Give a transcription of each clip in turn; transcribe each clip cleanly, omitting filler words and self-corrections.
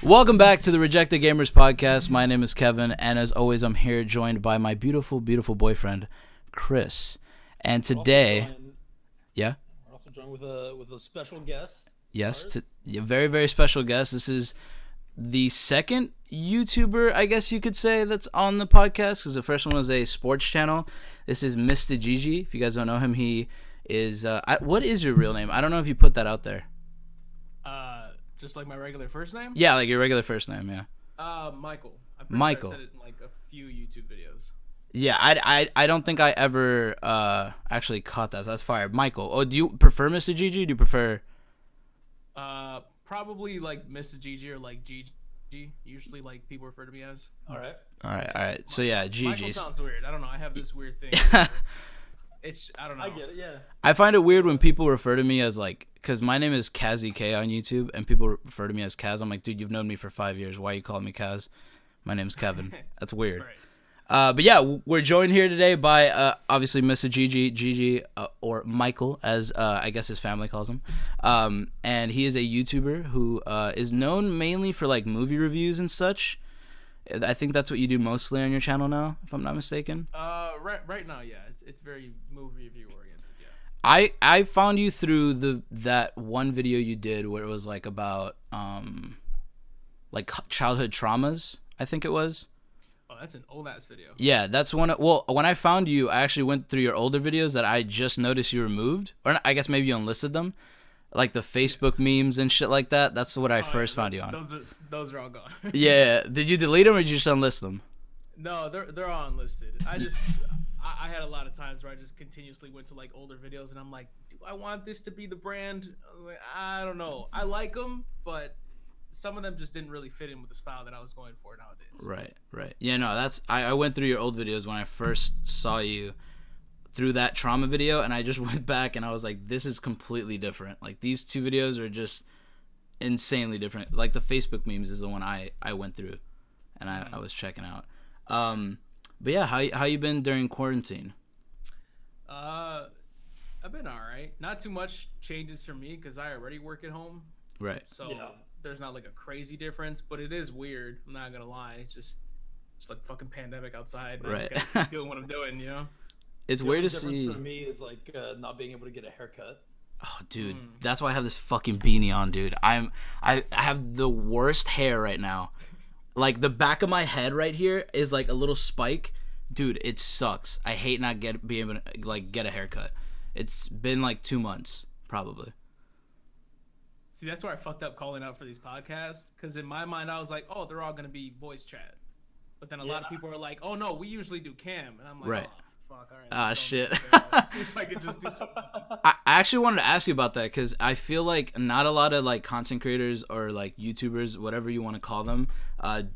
Welcome back to the Rejected Gamers podcast. My name is Kevin, and as always, I'm here joined by my beautiful, beautiful boyfriend, Chris. And today, we're also joined with a special guest. Yes, a very, very special guest. This is the second YouTuber, I guess you could say, that's on the podcast, because the first one was a sports channel. This is MistaGG. If you guys don't know him, he is... what is your real name? I don't know if you put that out there. Just like my regular first name? Yeah, like your regular first name, yeah. Michael. Michael. Sure I said it in like a few YouTube videos. Yeah, I don't think I ever actually caught that, so that's fire. Michael. Oh, do you prefer MistaGG? Do you prefer... Probably like MistaGG or like GG. Usually like people refer to me as. All right. So yeah, GG. Michael sounds weird. I don't know. I have this weird thing. I don't know. I get it, yeah. I find it weird when people refer to me as like, because my name is Kazzy K on YouTube, and people refer to me as Kaz. I'm like, dude, you've known me for 5 years. Why are you calling me Kaz? My name's Kevin. That's weird. Right. But yeah, we're joined here today by obviously MistaGG, Gigi, or Michael, as I guess his family calls him. And he is a YouTuber who is known mainly for like movie reviews and such. I think that's what you do mostly on your channel now, if I'm not mistaken. Right now, yeah, it's very movie review oriented. Yeah. I found you through that one video you did where it was like about like childhood traumas, I think it was. Oh, that's an old ass video. Yeah, that's one. Well, when I found you, I actually went through your older videos that I just noticed you removed, or I guess maybe you unlisted them, like the Facebook memes and shit like that. That's what I first found you on. Those are all gone. Yeah, did you delete them or did you just unlist them? No, they're all unlisted. I had a lot of times where I just continuously went to like older videos and I'm like, do I want this to be the brand? I was like, I don't know. I like them, but some of them just didn't really fit in with the style that I was going for nowadays. Right. Yeah, no, that's I went through your old videos when I first saw you through that trauma video, and I just went back and I was like, this is completely different. Like these two videos are just insanely different. Like the Facebook memes is the one I went through and I was checking out. But yeah, how you been during quarantine? I've been all right. Not too much changes for me because I already work at home. Right. So there's not like a crazy difference, but it is weird. I'm not gonna lie. Just like fucking pandemic outside. Right. I just gotta keep doing what I'm doing, you know. It's weird to see. For me is like not being able to get a haircut. Oh, dude, that's why I have this fucking beanie on, dude. I have the worst hair right now. Like the back of my head right here is like a little spike. Dude, it sucks. I hate not being able to like get a haircut. It's been like 2 months probably. See, that's where I fucked up calling out for these podcasts, because in my mind I was like, oh, they're all gonna be voice chat, but then a lot of people are like, oh no, we usually do cam, and I'm like, right. Oh, fuck, all right. Ah, shit. See if I could just do something. I actually wanted to ask you about that because I feel like not a lot of like content creators or like YouTubers, whatever you want to call them,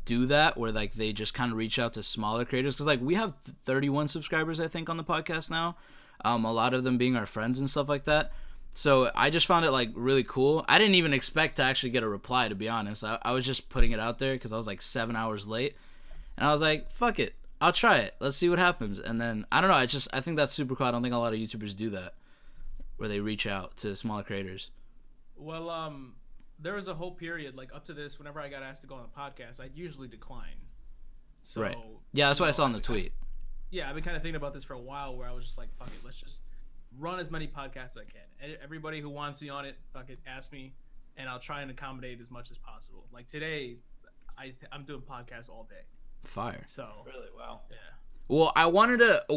do that, where like they just kind of reach out to smaller creators, because like we have 31 subscribers I think on the podcast now, a lot of them being our friends and stuff like that. So I just found it like really cool. I didn't even expect to actually get a reply, to be honest. I was just putting it out there because I was like 7 hours late, and I was like, fuck it, I'll try it. Let's see what happens. And then I don't know. I think that's super cool. I don't think a lot of YouTubers do that, where they reach out to smaller creators. Well, there was a whole period like up to this. Whenever I got asked to go on the podcast, I'd usually decline. So, right. Yeah, that's what I saw in the tweet. Yeah, I've been kind of thinking about this for a while, where I was just like, fuck it, let's just run as many podcasts as I can. Everybody who wants me on it, fuck it, ask me, and I'll try and accommodate as much as possible. Like today, I'm doing podcasts all day. Fire. So really, wow. Yeah. Well,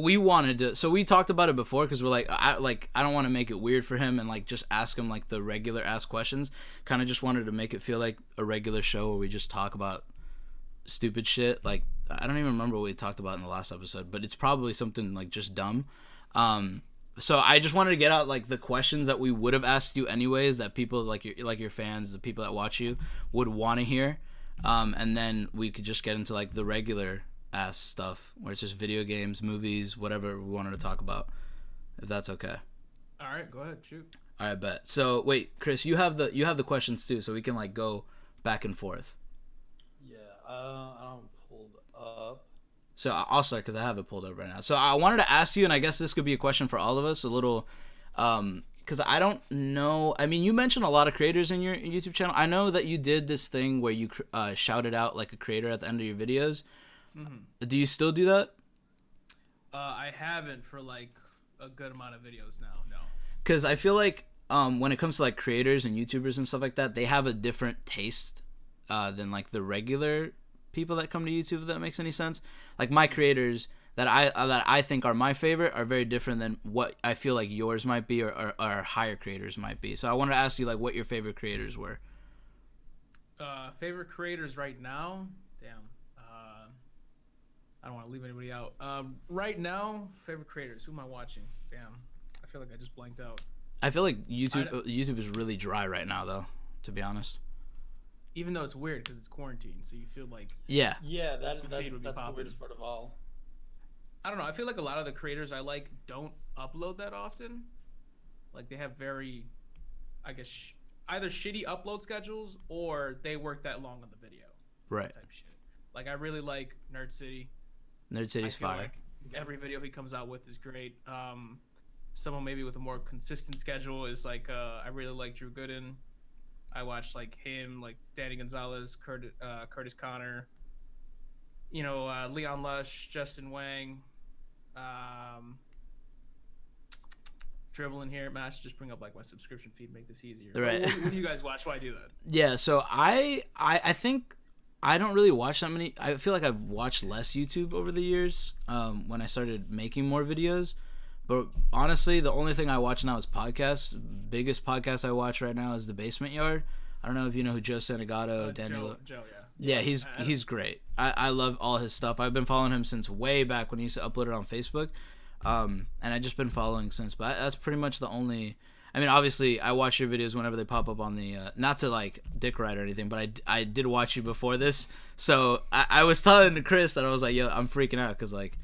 we wanted to, so we talked about it before, because we're like, I don't want to make it weird for him and like just ask him like the regular ask questions. Kind of just wanted to make it feel like a regular show where we just talk about stupid shit. Like I don't even remember what we talked about in the last episode, but it's probably something like just dumb. So I just wanted to get out like the questions that we would have asked you anyways, that people like your fans, the people that watch you, would want to hear, and then we could just get into like the regular ass stuff where it's just video games, movies, whatever we wanted to talk about, if that's okay. All right, go ahead, shoot. All right, bet. So wait, Chris, you have the questions too, so we can like go back and forth. Yeah, I don't pulled up. So I'll start because I have it pulled up right now. So I wanted to ask you, and I guess this could be a question for all of us, a little kind because I don't know. I mean, you mentioned a lot of creators in your YouTube channel. I know that you did this thing where you shouted out like a creator at the end of your videos. Mm-hmm. Do you still do that? I haven't for like a good amount of videos now. No. Because I feel like when it comes to like creators and YouTubers and stuff like that, they have a different taste than like the regular people that come to YouTube. If that makes any sense. Like my creators that I think are my favorite are very different than what I feel like yours might be or higher creators might be. So I wanted to ask you like what your favorite creators were. Favorite creators right now? Damn. I don't want to leave anybody out. Right now, favorite creators. Who am I watching? Damn. I feel like I just blanked out. I feel like YouTube is really dry right now, though, to be honest. Even though it's weird because it's quarantine, so you feel like yeah, that's the weirdest part of all. I don't know. I feel like a lot of the creators I like don't upload that often. Like they have very, I guess, either shitty upload schedules or they work that long on the video. Right. Type shit. Like I really like Nerd City. Nerd City's fire. Like every video he comes out with is great. Someone maybe with a more consistent schedule is like I really like Drew Gooden. I watch like him, like Danny Gonzalez, Curtis Connor, Leon Lush, Justin Wang, dribbling here. Man, I should just bring up like my subscription feed, make this easier. Right. What do you guys watch? Why do that? Yeah, so I think I don't really watch that many. I feel like I've watched less YouTube over the years when I started making more videos. But honestly, the only thing I watch now is podcasts. Biggest podcast I watch right now is The Basement Yard. I don't know if you know who Joe Santagato, Daniel. Joe, yeah. Yeah, he's great. I love all his stuff. I've been following him since way back when he used to upload it on Facebook. And I've just been following since. But that's pretty much the only... I mean, obviously, I watch your videos whenever they pop up on the... not to, like, dick ride or anything, but I did watch you before this. So I was telling Chris that I was like, yo, I'm freaking out because, like,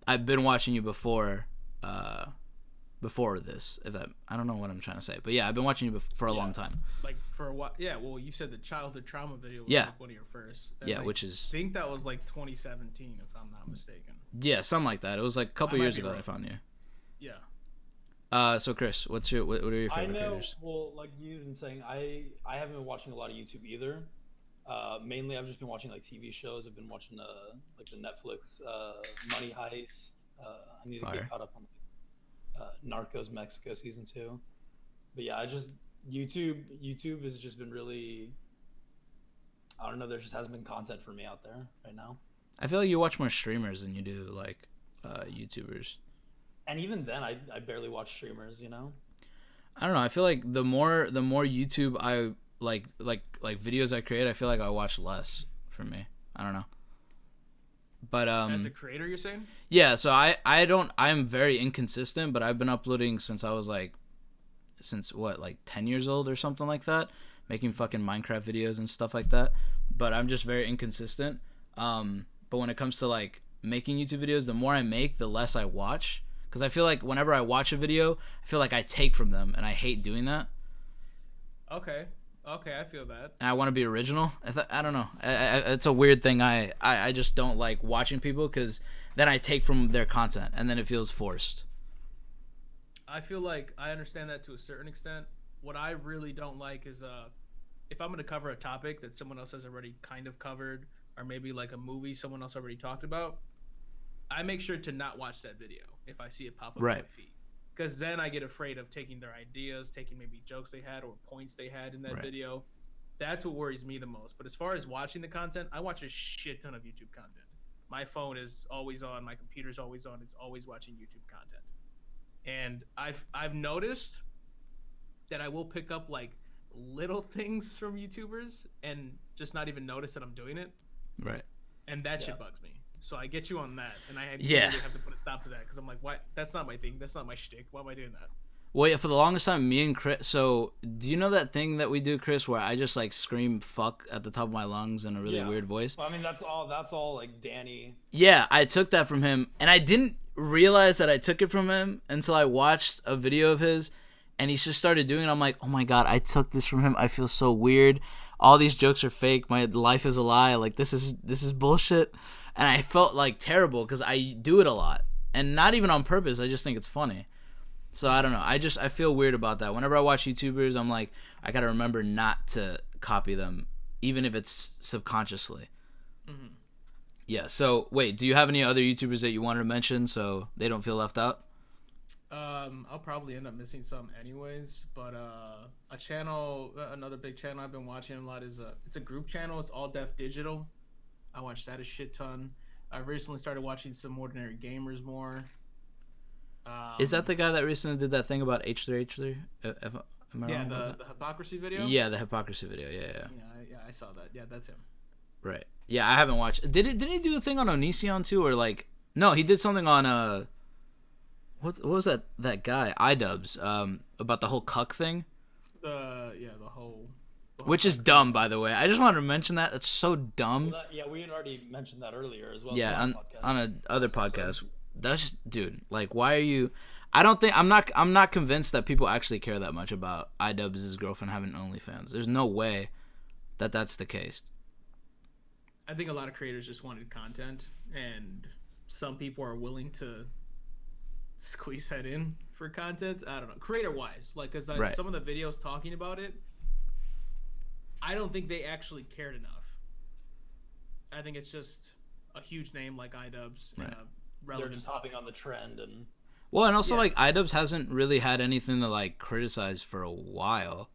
I've been watching you before this. I don't know what I'm trying to say, but yeah, I've been watching you for a long time. Like for a while, yeah. Well, you said the childhood trauma video was like one of your first. And yeah, I which is... I think that was like 2017, if I'm not mistaken. Yeah, something like that. It was like a couple years ago that I found you. Yeah. So Chris, what are your favorite creators? Well, like you've been saying, I haven't been watching a lot of YouTube either. Mainly, I've just been watching like TV shows. I've been watching like the Netflix Money Heist. I need to get caught up on Narcos Mexico season 2. But yeah, YouTube has just been really, I don't know, there just hasn't been content for me out there right now. I feel like you watch more streamers than you do like YouTubers. And even then I barely watch streamers, I don't know. I feel like the more YouTube I like videos I create, I feel like I watch less for me. I don't know. But as a creator, you're saying? Yeah, so I'm very inconsistent, but I've been uploading since I was like 10 years old or something like that, making fucking Minecraft videos and stuff like that. But I'm just very inconsistent. But when it comes to like making YouTube videos, the more I make, the less I watch, because I feel like whenever I watch a video, I feel like I take from them, and I hate doing that. Okay, I feel that. And I want to be original. I don't know. It's a weird thing. I just don't like watching people because then I take from their content and then it feels forced. I feel like I understand that to a certain extent. What I really don't like is if I'm going to cover a topic that someone else has already kind of covered, or maybe like a movie someone else already talked about, I make sure to not watch that video if I see it pop up on my feed. Because then I get afraid of taking their ideas, taking maybe jokes they had or points they had in that video. That's what worries me the most. But as far as watching the content, I watch a shit ton of YouTube content. My phone is always on. My computer's always on. It's always watching YouTube content. And I've noticed that I will pick up like little things from YouTubers and just not even notice that I'm doing it. Right. And that shit bugs me. So I get you on that, and I really have to put a stop to that because I'm like, what? That's not my thing. That's not my shtick. Why am I doing that? Well, yeah, for the longest time, me and Chris. So, do you know that thing that we do, Chris, where I just like scream "fuck" at the top of my lungs in a really weird voice? Well, I mean, that's all like Danny. Yeah, I took that from him, and I didn't realize that I took it from him until I watched a video of his, and he just started doing it. I'm like, oh my god, I took this from him. I feel so weird. All these jokes are fake. My life is a lie. Like this is bullshit. And I felt like terrible because I do it a lot, and not even on purpose. I just think it's funny. So I don't know. I feel weird about that. Whenever I watch YouTubers, I'm like, I gotta remember not to copy them, even if it's subconsciously. Mm-hmm. Yeah. So wait, do you have any other YouTubers that you wanted to mention so they don't feel left out? I'll probably end up missing some anyways, but a channel, another big channel I've been watching a lot is it's a group channel. It's All Def Digital. I watch that a shit ton. I recently started watching Some Ordinary Gamers more. Is that the guy that recently did that thing about H3H3? Am I yeah, wrong the hypocrisy video. Yeah, the hypocrisy video. Yeah. Yeah, I saw that. Yeah, that's him. Right. Yeah, I haven't watched. Didn't he do a thing on Onision too, or like? No, he did something on what was that guy iDubbbz about the whole cuck thing. The whole which is dumb, by the way. I just wanted to mention that. It's so dumb. Well, we had already mentioned that earlier as well. Yeah, on a other podcast. That's just, dude. Like, why are you? I'm not convinced that people actually care that much about iDubbbz' girlfriend having OnlyFans. There's no way that that's the case. I think a lot of creators just wanted content, and some people are willing to squeeze that in for content. I don't know, creator-wise, like, because some of the videos talking about it, I don't think they actually cared enough. I think it's just a huge name like iDubbbz. Right. They're just hopping on the trend and. Well, and also like iDubbbz hasn't really had anything to like criticize for a while.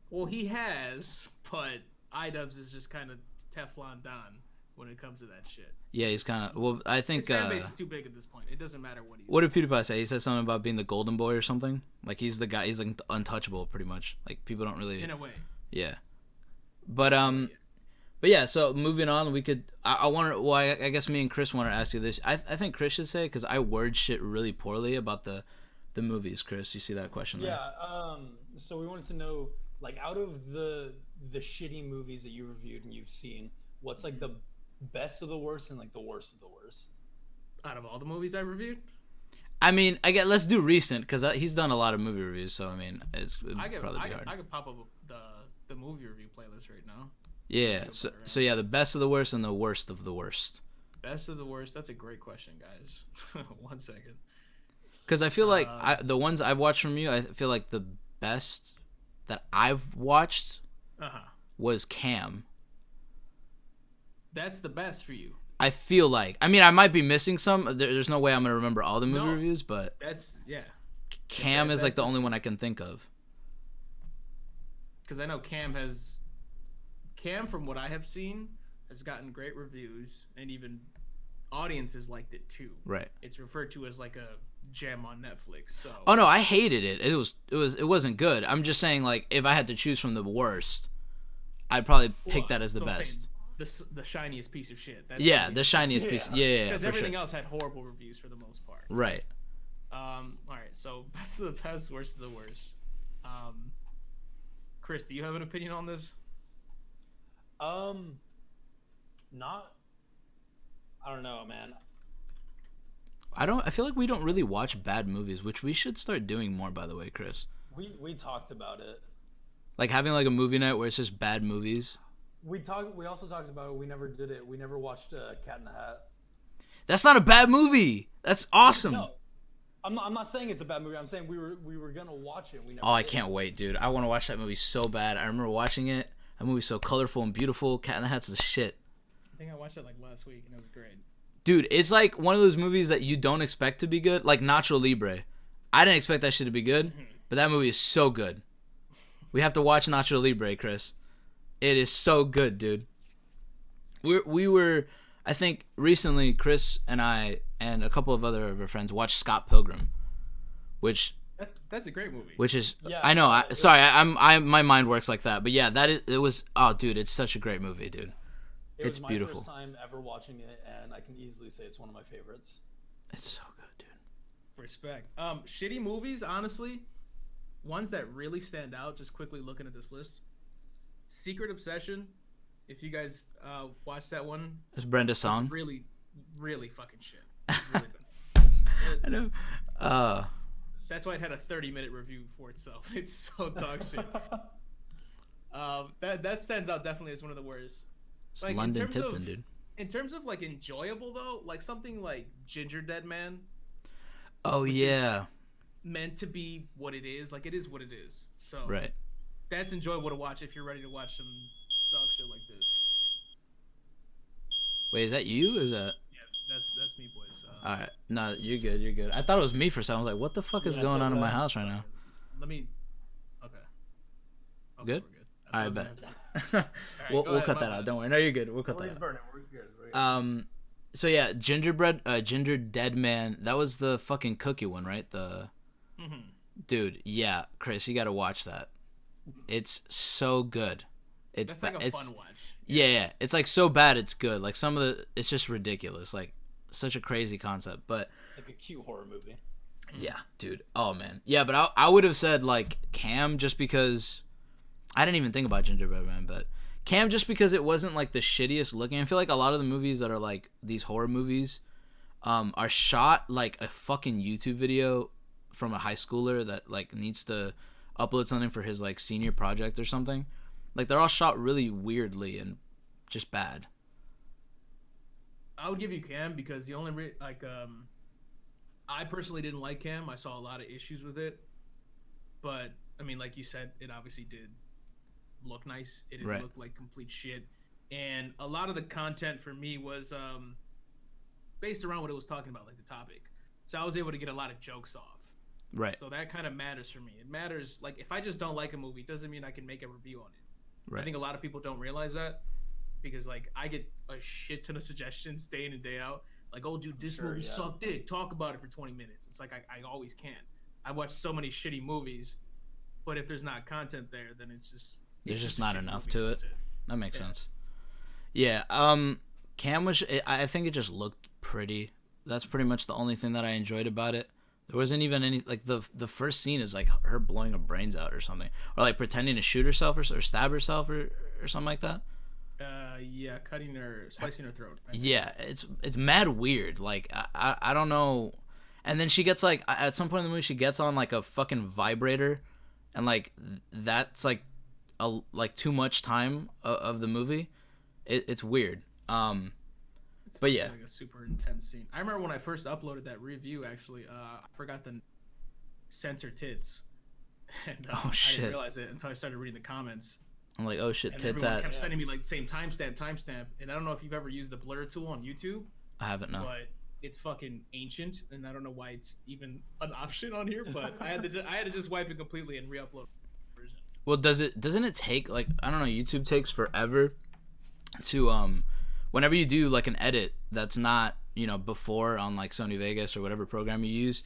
Well, he has, but iDubbbz is just kind of Teflon Don when it comes to that shit. Yeah, he's kind of. Well, I think his fan base is too big at this point. It doesn't matter what he. What did PewDiePie say? He said something about being the golden boy or something. Like he's the guy. He's like untouchable, pretty much. Like people don't really. In a way. Yeah, but But yeah, so moving on, we could. I wonder. Well, I guess me and Chris want to ask you this. I think Chris should say because I word shit really poorly about the movies. Chris, you see that question there? Yeah. So we wanted to know, like, out of the shitty movies that you reviewed and you've seen, what's like the best of the worst and like the worst of the worst? Out of all the movies I reviewed. I mean, let's do recent because he's done a lot of movie reviews. So I mean, probably be hard. I could pop up the movie review playlist right now. Yeah. So yeah, the best of the worst and the worst of the worst. Best of the worst. That's a great question, guys. 1 second. Because I feel like the ones I've watched from you, I feel like the best that I've watched was Cam. That's the best for you. I feel like. I mean, I might be missing some. There's no way I'm gonna remember all the movie reviews, but Cam is like the only one I can think of. Because I know Cam, from what I have seen, has gotten great reviews, and even audiences liked it too. Right. It's referred to as like a gem on Netflix. So. Oh no, I hated it. It wasn't good. I'm just saying, like, if I had to choose from the worst, I'd probably pick that as the best. The shiniest piece of shit. That's the shiniest piece. Yeah. Because everything else had horrible reviews for the most part. Right. All right. So best of the best, worst of the worst. Chris, do you have an opinion on this? Not. I don't know, man. I feel like we don't really watch bad movies, which we should start doing more, by the way, Chris. We talked about it. Like having like a movie night where it's just bad movies. We also talked about it. We never did it. We never watched Cat in the Hat. That's not a bad movie. That's awesome. No, I'm not saying it's a bad movie. I'm saying we were gonna watch it. We never. Oh, I can't wait, dude. I want to watch that movie so bad. I remember watching it. That movie's so colorful and beautiful. Cat in the Hat's the shit. I think I watched it like last week and it was great. Dude, it's like one of those movies that you don't expect to be good, like Nacho Libre. I didn't expect that shit to be good, but that movie is so good. We have to watch Nacho Libre, Chris. It is so good, dude. We were, I think, recently, Chris and I and a couple of other of our friends watched Scott Pilgrim, which that's a great movie. Which is, yeah, I know. I'm my mind works like that, but yeah, it was. Oh, dude, it's such a great movie, dude. It's beautiful. It was my first time ever watching it, and I can easily say it's one of my favorites. It's so good, dude. Respect. Shitty movies, honestly, ones that really stand out. Just quickly looking at this list. Secret Obsession. If you guys watch that one, it's Brenda Song. It's really, really fucking shit. Really I know. That's why it had a 30-minute review for itself. It's so dog shit. That stands out definitely as one of the worst. It's like, London Tipton, dude. In terms of like enjoyable though, like something like Ginger Dead Man. Oh yeah. meant to be what it is. Like, it is what it is. So Right. that's enjoyable to watch if you're ready to watch some dog shit like this. Wait, is that you or is that? Yeah, that's me, boys. All right. No, you're good. You're good. I thought it was me for a second. I was like, what the fuck is going on in my house right now? Let me. Okay. Good? We're good. All right, bet. Right, We'll cut that out. Don't worry. No, you're good. We'll cut that out. Burning. We're good. So yeah, Ginger Dead Man. That was the fucking cookie one, right? Dude, yeah, Chris, you gotta watch that. It's so good. That's like a fun watch. Yeah, it's like so bad it's good. Like it's just ridiculous. Like such a crazy concept, but it's like a cute horror movie. Yeah, dude. Oh man. Yeah, but I would have said like Cam just because I didn't even think about Gingerbread Man, but Cam just because it wasn't like the shittiest looking. I feel like a lot of the movies that are like these horror movies are shot like a fucking YouTube video from a high schooler that like needs to upload something for his like senior project or something. Like they're all shot really weirdly and just bad. I would give you Cam because the only I personally didn't like Cam. I saw a lot of issues with it, but I mean, like you said, it obviously did look nice. It didn't look like complete shit, and a lot of the content for me was based around what it was talking about, like the topic. So I was able to get a lot of jokes off. Right. So that kind of matters for me. It matters. Like if I just don't like a movie, doesn't mean I can make a review on it. Right. I think a lot of people don't realize that because like I get a shit ton of suggestions day in and day out. Like, oh, dude, this movie sucked dick. Talk about it for 20 minutes. It's like I always can. I watch so many shitty movies, but if there's not content there, then there's just not enough to it. That makes sense. Yeah. Cam was. I think it just looked pretty. That's pretty much the only thing that I enjoyed about it. There wasn't even any like the first scene is like her blowing her brains out or something, or like pretending to shoot herself or stab herself or something like that. Yeah, slicing her throat. Yeah, it's mad weird. Like I don't know. And then she gets like at some point in the movie she gets on like a fucking vibrator, and like that's like too much time of the movie. It's weird. But yeah, like a super intense scene. I remember when I first uploaded that review. Actually, I forgot the censor tits. And, oh shit! I didn't realize it until I started reading the comments. I'm like, oh shit, and tits everyone kept sending me like the same timestamp. And I don't know if you've ever used the blur tool on YouTube. I haven't, no. But it's fucking ancient, and I don't know why it's even an option on here. But I had to just wipe it completely and re-upload the version. Well, doesn't it take like I don't know? YouTube takes forever to whenever you do like an edit that's not before on like Sony Vegas or whatever program you use,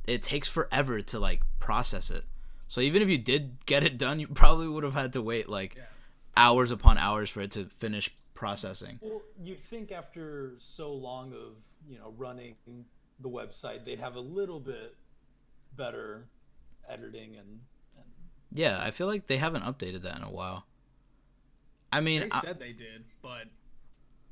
it takes forever to like process it. So even if you did get it done, you probably would have had to wait like hours upon hours for it to finish processing. Well, you'd think after so long of running the website, they'd have a little bit better editing and yeah, I feel like they haven't updated that in a while. I mean, they said they did, but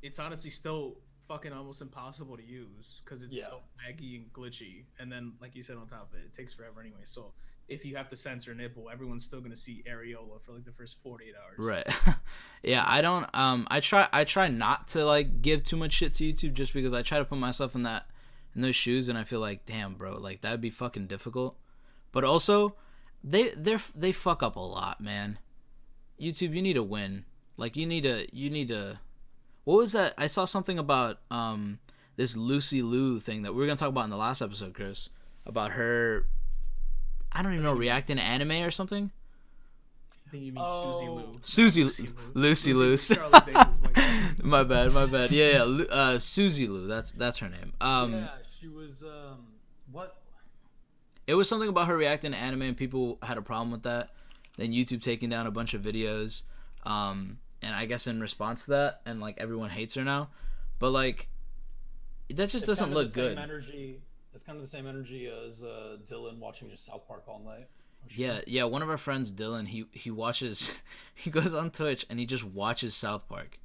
it's honestly still fucking almost impossible to use because it's so laggy and glitchy. And then, like you said, on top of it, it takes forever anyway. So if you have to censor a nipple, everyone's still gonna see areola for like the first 48 hours. Right. Yeah, I don't. I try not to like give too much shit to YouTube just because I try to put myself in those shoes, and I feel like, damn, bro, like that'd be fucking difficult. But also, they fuck up a lot, man. YouTube, you need to win. Like you need to. What was that? I saw something about this Lucy Liu thing that we were gonna talk about in the last episode, Chris, about her. I don't even know, reacting to anime or something. I think you mean Lucy Liu. My bad. Yeah. Susie Liu. That's her name. Yeah, she was. What? It was something about her reacting to anime, and people had a problem with that. Then YouTube taking down a bunch of videos. And I guess in response to that, and like everyone hates her now, but like that just doesn't look good. It's kind of the same energy as Dylan watching just South Park all night. Yeah. One of our friends, Dylan, he watches, he goes on Twitch and he just watches South Park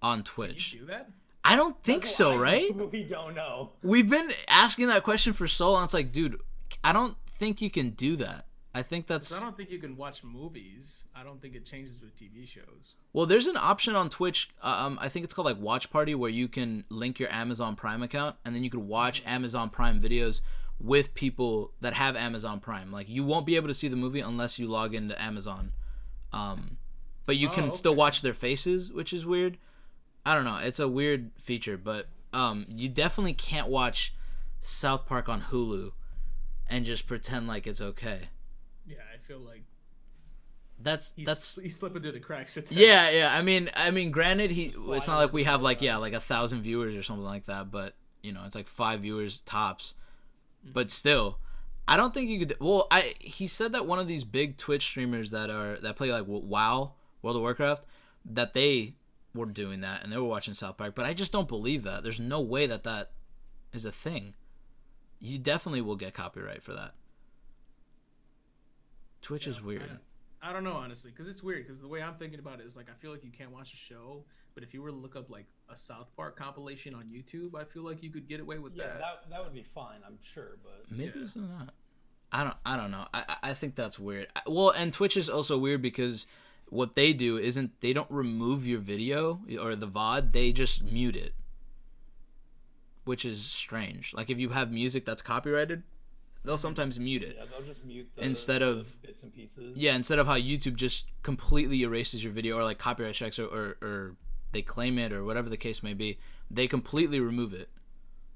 on Twitch. Can you do that? I don't think so, right? We don't know. We've been asking that question for so long. It's like, dude, I don't think you can do that. I think that's. I don't think you can watch movies. I don't think it changes with TV shows. Well, there's an option on Twitch. I think it's called like Watch Party, where you can link your Amazon Prime account, and then you could watch Amazon Prime videos with people that have Amazon Prime. Like, you won't be able to see the movie unless you log into Amazon. But you can still watch their faces, which is weird. I don't know. It's a weird feature, but you definitely can't watch South Park on Hulu and just pretend like it's okay. Yeah, I feel like he's slipping through the cracks. Yeah. I mean, granted, it's not like we have like 1,000 viewers or something like that, but it's like 5 viewers tops. But still, I don't think you could. Well, he said that one of these big Twitch streamers that play like WoW, World of Warcraft, that they were doing that and they were watching South Park. But I just don't believe that. There's no way that is a thing. You definitely will get copyright for that. Twitch is weird. I don't know, honestly, because it's weird. Because the way I'm thinking about it is like, I feel like you can't watch a show, but if you were to look up like a South Park compilation on YouTube, I feel like you could get away with that. Yeah, that would be fine, I'm sure, but maybe it's not. I don't know. I think that's weird. Well, and Twitch is also weird because what they do isn't, they don't remove your video or the VOD, they just mute it, which is strange. Like, if you have music that's copyrighted, they'll sometimes mute it. Yeah, they'll just mute instead of bits and pieces. Yeah, instead of how YouTube just completely erases your video, or like copyright checks, or they claim it, or whatever the case may be, they completely remove it,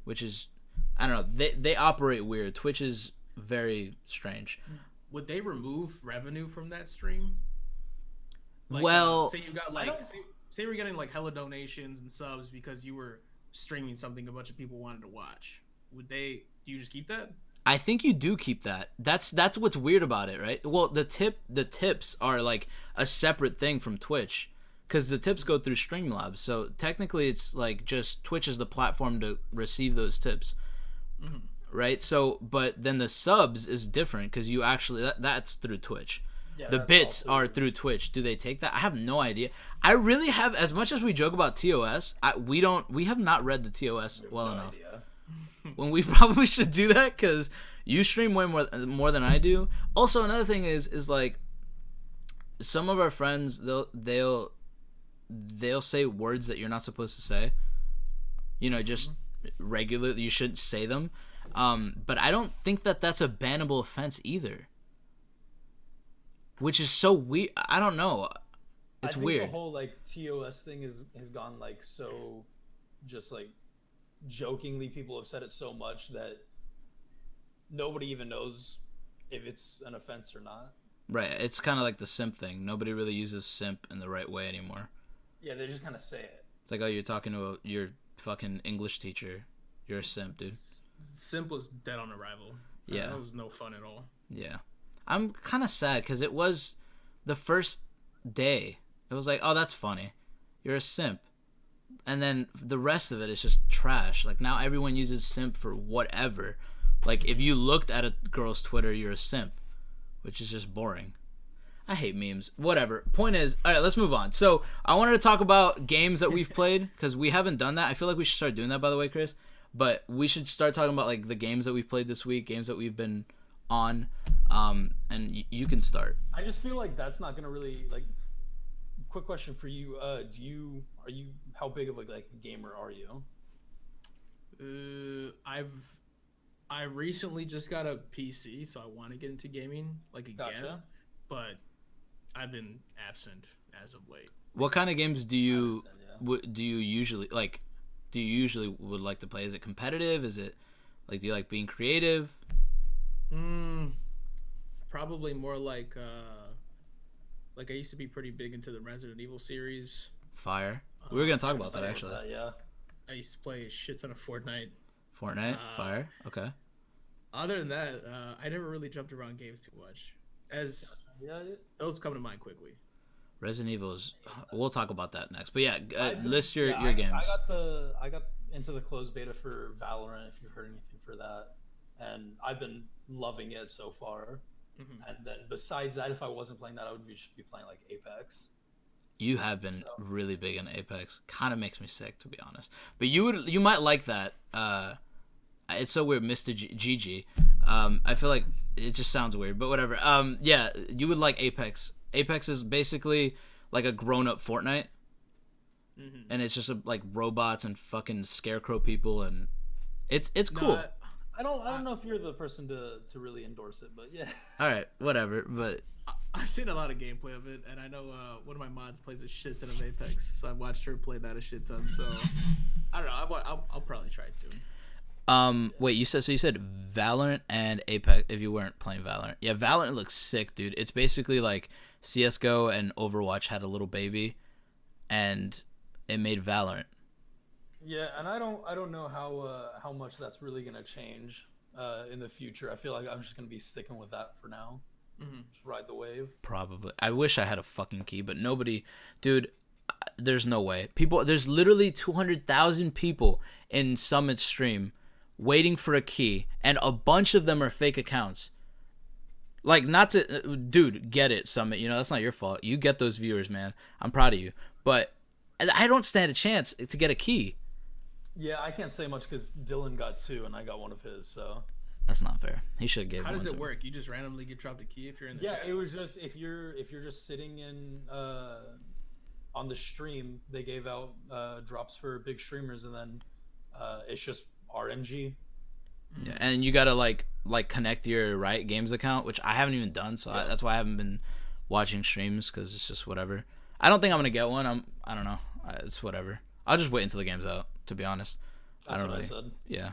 which is, I don't know, they operate weird. Twitch is very strange. Would they remove revenue from that stream? Like, well, say you got say we're getting like hella donations and subs because you were streaming something a bunch of people wanted to watch. Do you just keep that? I think you do keep that. That's what's weird about it, right? Well, the tips are like a separate thing from Twitch, because the tips go through Streamlabs. So technically, it's like just Twitch is the platform to receive those tips, right? So, but then the subs is different because you actually that's through Twitch. Yeah, the bits are through Twitch. Do they take that? I have no idea. I really have, as much as we joke about TOS, we have not read the TOS well enough. When we probably should do that, because you stream way more than I do. Also, another thing is like, some of our friends, they'll say words that you're not supposed to say. Just regularly, you shouldn't say them. But I don't think that's a bannable offense either. Which is so weird. I don't know. It's weird. The whole like TOS thing has gone like so, just like jokingly, people have said it so much that nobody even knows if it's an offense or not. Right. It's kind of like the simp thing. Nobody really uses simp in the right way anymore. Yeah, they just kind of say it. It's like, oh, you're talking to your fucking English teacher. You're a simp, dude. Simp was dead on arrival. Yeah. That was no fun at all. Yeah. I'm kind of sad because it was the first day. It was like, oh, that's funny. You're a simp. And then the rest of it is just trash. Like, now everyone uses simp for whatever. Like, if you looked at a girl's Twitter, you're a simp, which is just boring. I hate memes. Whatever. Point is, all right, let's move on. So I wanted to talk about games that we've played, because we haven't done that. I feel like we should start doing that, by the way, Chris. But we should start talking about like the games that we've played this week, games that we've been on. And you can start. I just feel like that's not gonna really, like. Quick question for you. How big of a gamer are you? I recently just got a PC, so I want to get into gaming again. Gotcha. But I've been absent as of late. What kind of games do you usually like? Do you usually would like to play? Is it competitive? Is it like, do you like being creative? Probably more like I used to be pretty big into the Resident Evil series. Fire. We were gonna talk about that actually. Yeah. I used to play a shit ton of Fortnite. Fire. Okay. Other than that, I never really jumped around games too much. Those come to mind quickly. Resident Evil is. We'll talk about that next. But yeah, list your games. I got into the closed beta for Valorant. If you've heard anything for that, and I've been loving it so far. And then besides that, if I wasn't playing that, I would be playing like Apex. You have been really big in Apex. Kind of makes me sick, to be honest. But you might like that. It's so weird, MistaGG. I feel like it just sounds weird, but whatever. Yeah, you would like Apex. Apex is basically like a grown-up Fortnite, and it's just like robots and fucking scarecrow people, and it's cool. I don't know if you're the person to really endorse it, but yeah. All right, whatever. But I've seen a lot of gameplay of it, and I know one of my mods plays a shit ton of Apex, so I watched her play that a shit ton. So I don't know. I'll probably try it soon. wait, you said Valorant and Apex if you weren't playing Valorant. Yeah, Valorant looks sick, dude. It's basically like CS:GO and Overwatch had a little baby, and it made Valorant. Yeah, and I don't know how much that's really gonna change in the future. I feel like I'm just gonna be sticking with that for now. Just ride the wave. Probably. I wish I had a fucking key, but nobody, dude. There's no way. There's literally 200,000 people in Summit's stream waiting for a key, and a bunch of them are fake accounts. Like, not to, dude, get it, Summit. You know, that's not your fault. You get those viewers, man. I'm proud of you. But I don't stand a chance to get a key. Yeah, I can't say much because Dylan got 2 and I got 1 of his, so. That's not fair. He should have given. How does one it to work? You just randomly get dropped a key if you're in the chat? Yeah, it was just if you're just sitting in on the stream, they gave out drops for big streamers, and then it's just RNG. Yeah, and you gotta like connect your Riot Games account, which I haven't even done, so that's why I haven't been watching streams because it's just whatever. I don't think I'm gonna get one. I don't know. It's whatever. I'll just wait until the game's out. To be honest, That's I don't what really. I said. Yeah.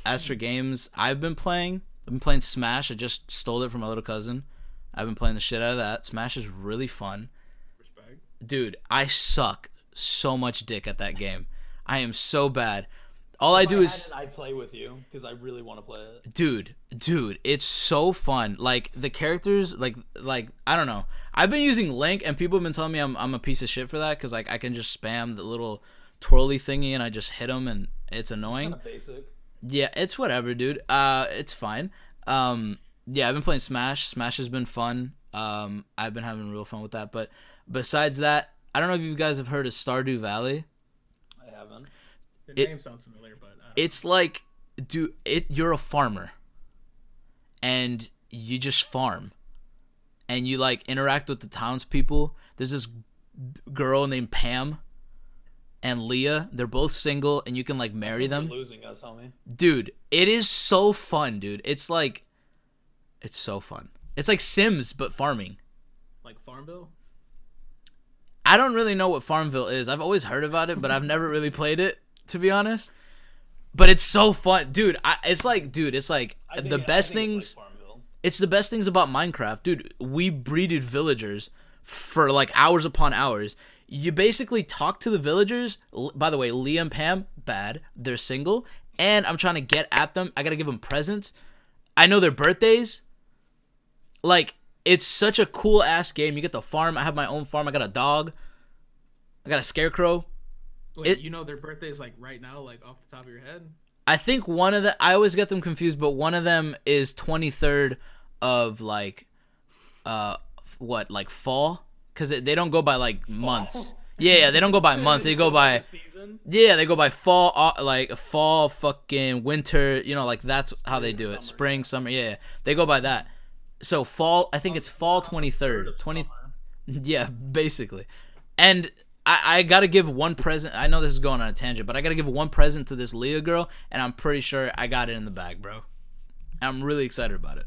As for games, I've been playing Smash. I just stole it from my little cousin. I've been playing the shit out of that. Smash is really fun. Respect. Dude, I suck so much dick at that game. I am so bad. All I do is I play with you because I really want to play it. Dude, it's so fun. Like the characters, like I don't know. I've been using Link, and people have been telling me I'm a piece of shit for that because like I can just spam the little twirly thingy and I just hit them and it's annoying. Kind of basic. Yeah, it's whatever, dude. It's fine. Yeah, I've been playing Smash. Smash has been fun. I've been having real fun with that. But besides that, I don't know if you guys have heard of Stardew Valley. I haven't. The name sounds familiar, but it's like, dude, you're a farmer, and you just farm, and you like interact with the townspeople. There's this girl named Pam and Leah. They're both single, and you can like marry them. You're losing us, homie. Dude, it is so fun, dude. It's so fun. It's like Sims but farming. like Farmville. I don't really know what Farmville is. I've always heard about it, but I've never really played it, to be honest. But it's so fun, dude. It's like the best things. It's the best things about Minecraft, dude. We breeded villagers for like hours upon hours. You basically talk to the villagers. By the way, Liam and Pam, bad. They're single, and I'm trying to get at them. I gotta give them presents. I know their birthdays. Like, it's such a cool ass game. You get the farm. I have my own farm. I got a dog. I got a scarecrow. Wait, you know their birthdays like right now, like off the top of your head? I think one of I always get them confused, but one of them is 23rd of like, like fall? Because they don't go by like months. Yeah, they don't go by months. They go by season. Yeah, they go by fall, like fall, fucking winter. You know, like that's how they do it. Spring, summer. Yeah, they go by that. So fall, I think it's fall 23rd. 20. Yeah, basically. And I gotta give one present. I know this is going on a tangent, but I gotta give one present to this Leah girl, and I'm pretty sure I got it in the bag, bro. I'm really excited about it.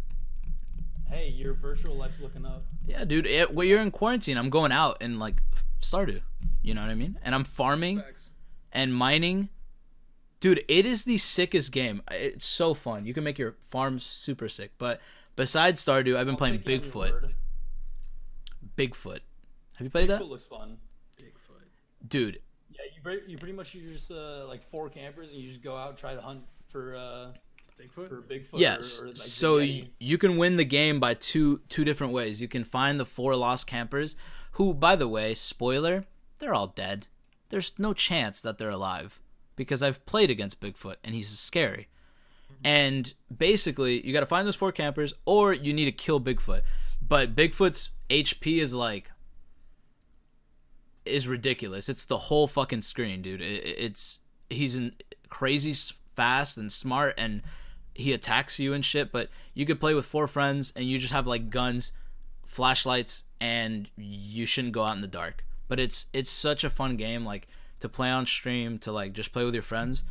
Hey, your virtual life's looking up. Yeah, dude. When you're in quarantine, I'm going out and like Stardew. You know what I mean? And I'm farming and mining. Dude, it is the sickest game. It's so fun. You can make your farm super sick. But besides Stardew, I've been playing Bigfoot. Bigfoot. Have you played that? Bigfoot looks fun. Bigfoot. Dude. Yeah, you pretty much you're just like 4 campers and you just go out and try to hunt for Bigfoot. Yes. Or like so you can win the game by two different ways. You can find the 4 lost campers, who, by the way, spoiler, they're all dead. There's no chance that they're alive because I've played against Bigfoot and he's scary. And basically, you got to find those 4 campers, or you need to kill Bigfoot. But Bigfoot's HP is ridiculous. It's the whole fucking screen, dude. He's crazy fast and smart, and he attacks you and shit. But you could play with 4 friends, and you just have like guns, flashlights, and you shouldn't go out in the dark. But it's such a fun game, like to play on stream, to like just play with your friends.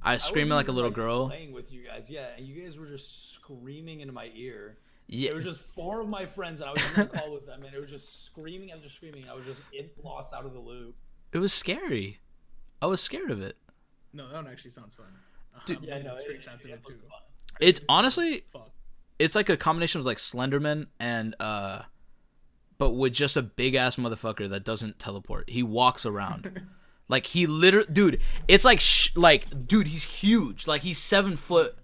I was screaming like a little girl. Playing with you guys, yeah, and you guys were just screaming into my ear. Yeah. It was just 4 of my friends, and I was in a call with them, and it was just screaming after screaming. I was just lost out of the loop. It was scary. I was scared of it. No, that one actually sounds fun. Dude, yeah, no, screenshots of it too. It's honestly, Fuck. it's like a combination of like Slenderman and but with just a big ass motherfucker that doesn't teleport. He walks around. Like he literally, dude. It's like, dude, he's huge. Like he's 7 foot.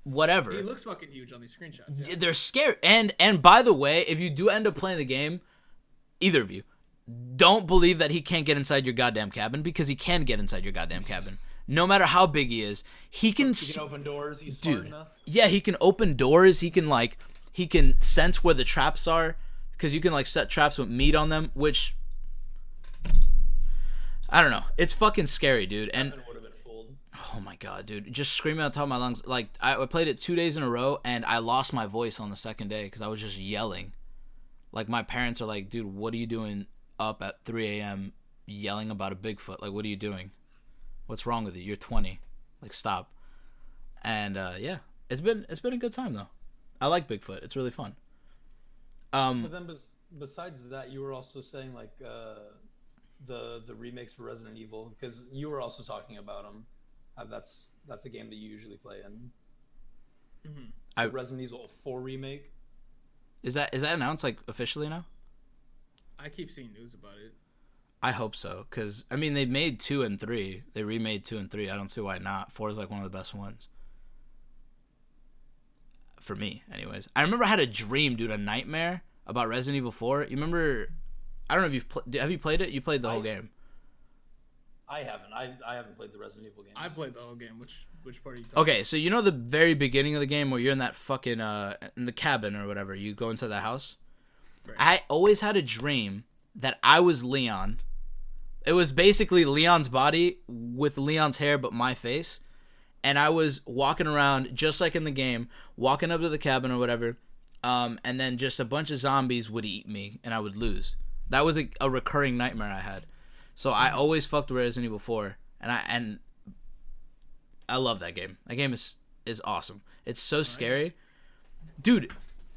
Whatever. He looks fucking huge on these screenshots. Yeah. They're scary. And by the way, if you do end up playing the game, either of you, don't believe that he can't get inside your goddamn cabin, because he can get inside your goddamn cabin. No matter how big he is, he can open doors. He's smart enough. Yeah, he can open doors. He can sense where the traps are, because you can like set traps with meat on them, which I don't know. It's fucking scary, dude. And oh my god, dude, just screaming on top of my lungs. Like I played it 2 days in a row, and I lost my voice on the second day because I was just yelling. Like my parents are like, dude, what are you doing up at 3 a.m. yelling about a Bigfoot? Like, what are you doing? What's wrong with you? You're 20. Like, stop. And yeah, it's been a good time though. I like Bigfoot. It's really fun. But then besides that, you were also saying like the remakes for Resident Evil, because you were also talking about them. That's a game that you usually play in. Mm-hmm. So Resident Evil 4 remake. Is that announced like officially now? I keep seeing news about it. I hope so, because I mean they made 2 and 3. They remade 2 and 3. I don't see why not. 4 is like one of the best ones. For me, anyways. I remember I had a dream, dude, a nightmare about Resident Evil 4. You remember? I don't know if have you played it? You played the whole game. I haven't. I haven't played the Resident Evil games. I played the whole game. Which part are you talking Okay, so you know the very beginning of the game where you're in that fucking in the cabin or whatever. You go into the house. Right. I always had a dream that I was Leon. It was basically Leon's body with Leon's hair, but my face. And I was walking around just like in the game, walking up to the cabin or whatever. And then just a bunch of zombies would eat me, and I would lose. That was a recurring nightmare I had. So I always fucked with Resident Evil 4, and I love that game. That game is awesome. It's so scary, dude.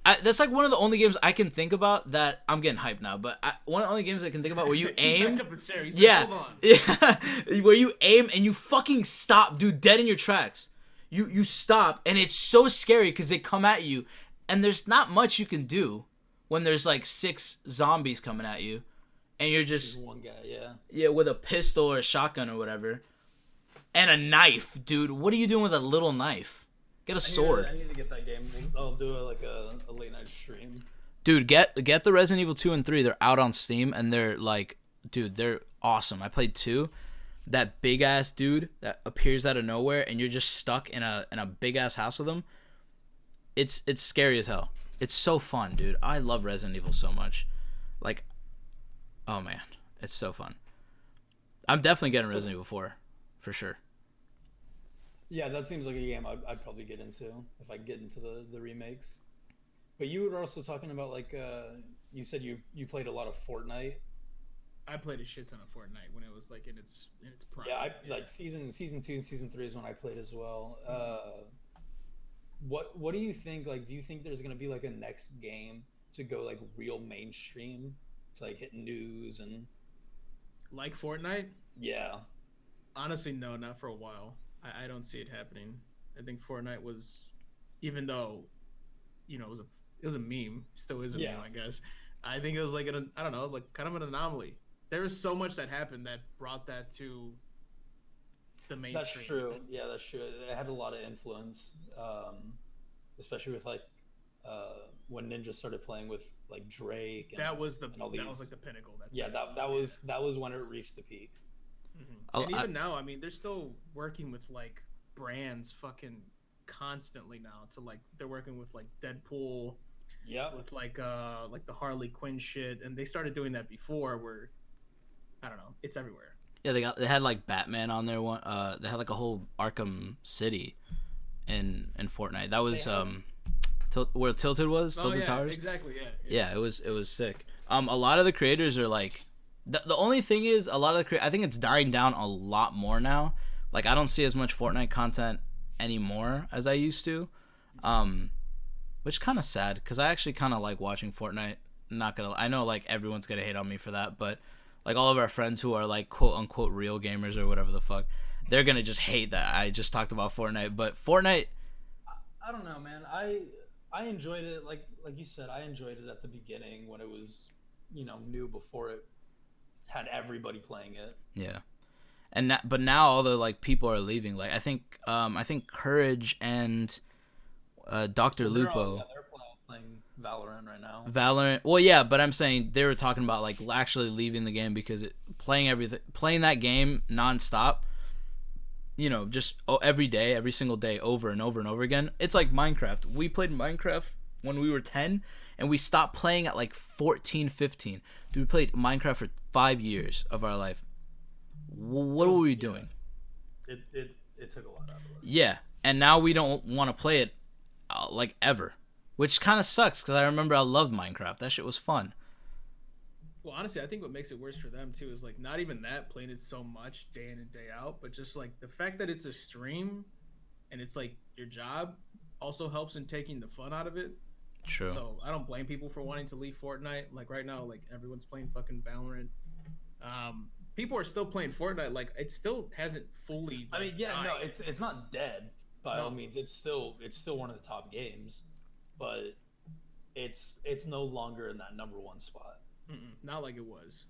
That's like one of the only games I can think about that I'm getting hyped now. But one of the only games I can think about where you aim, said, yeah, hold on. yeah, where you aim and you fucking stop, dude, dead in your tracks. You stop, and it's so scary because they come at you, and there's not much you can do when there's like 6 zombies coming at you. And you're just one guy, yeah, with a pistol or a shotgun or whatever, and a knife, dude. What are you doing with a little knife? Get a sword. I need to get that game. I'll do a late night stream. Dude, get the Resident Evil 2 and 3. They're out on Steam, and they're like, dude, they're awesome. I played 2. That big ass dude that appears out of nowhere, and you're just stuck in a big ass house with him. It's scary as hell. It's so fun, dude. I love Resident Evil so much. Like, oh man, it's so fun. I'm definitely getting Resident Evil 4, for sure. Yeah, that seems like a game I'd probably get into if I get into the remakes. But you were also talking about like you said you played a lot of Fortnite. I played a shit ton of Fortnite when it was like in its prime. Yeah, like season 2 and season 3 is when I played as well. What do you think? Like, do you think there's gonna be like a next game to go like real mainstream, to like hit news and like Fortnite? Yeah. Honestly, no, not for a while. I don't see it happening. I think Fortnite was, even though, you know, it was a meme. It still is a meme, I guess. I think it was like I don't know, like kind of an anomaly. There was so much that happened that brought that to the mainstream. That's true. Yeah, that's true. It had a lot of influence, especially with like when Ninja started playing with like Drake. And, that was like the pinnacle. That was when it reached the peak. Mm-hmm. And even now, I mean, they're still working with like brands fucking constantly now. To like, they're working with like Deadpool. Yeah. With like the Harley Quinn shit, and they started doing that before. Where I don't know, it's everywhere. Yeah, they had like Batman on there. One, they had like a whole Arkham City in Fortnite. That was where Tilted was, Tilted Towers. Exactly. Yeah, it was sick. A lot of the creators are like, the only thing is a lot of I think it's dying down a lot more now. Like I don't see as much Fortnite content anymore as I used to, which kind of sad because I actually kind of like watching Fortnite. Not gonna, I know like everyone's gonna hate on me for that, but like all of our friends who are like quote unquote real gamers or whatever the fuck, they're gonna just hate that I just talked about Fortnite. But Fortnite, I don't know, man. I enjoyed it, like you said. I enjoyed it at the beginning when it was, new, before it had everybody playing it. yeah. And but now all the like people are leaving. Like I think Courage and Dr. Lupo. They're playing Valorant right now. Valorant. Well, yeah, but I'm saying they were talking about like actually leaving the game because playing that game nonstop. Just every day, every single day, over and over and over again. It's like Minecraft. We played Minecraft when we were 10, and we stopped playing at like 14, 15. Dude, we played Minecraft for 5 years of our life. What were we doing? It took a lot out of us. Yeah, and now we don't want to play it like ever, which kind of sucks because I remember I loved Minecraft. That shit was fun. Well, honestly, I think what makes it worse for them too is like not even that playing it so much day in and day out, but just like the fact that it's a stream and it's like your job also helps in taking the fun out of it. True. So I don't blame people for wanting to leave Fortnite. Like right now, like everyone's playing fucking Valorant. People are still playing Fortnite. Like it still hasn't fully. I mean, yeah, died. no, it's not dead by all means. It's still one of the top games, but it's no longer in that number one spot. Not like it was.